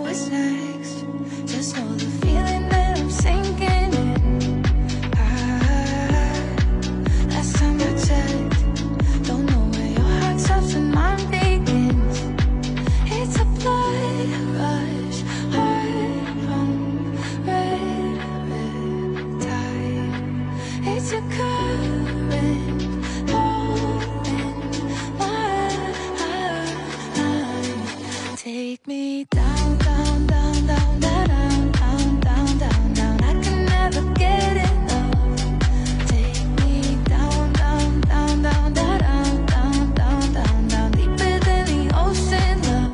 what's next. Just know the feeling that I'm sinking in. Last time I checked, don't know where your heart stops and mine begins. It's a blood rush, heart pump, red, red tide. It's a current blowing my mind. Take me down, down, down, down, down, down, down, down, down. I can never get enough. Take me down, down, down, down, down, down, down, down, down, deeper than the ocean, love.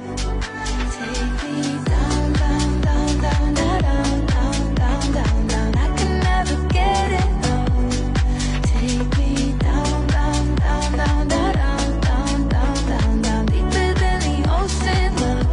Take me down, down, down, down, down, down, down, down, down. I can never get enough. Take me down, down, down, down, down, down, down, down, down, deeper than the ocean, love.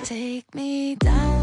Take me down.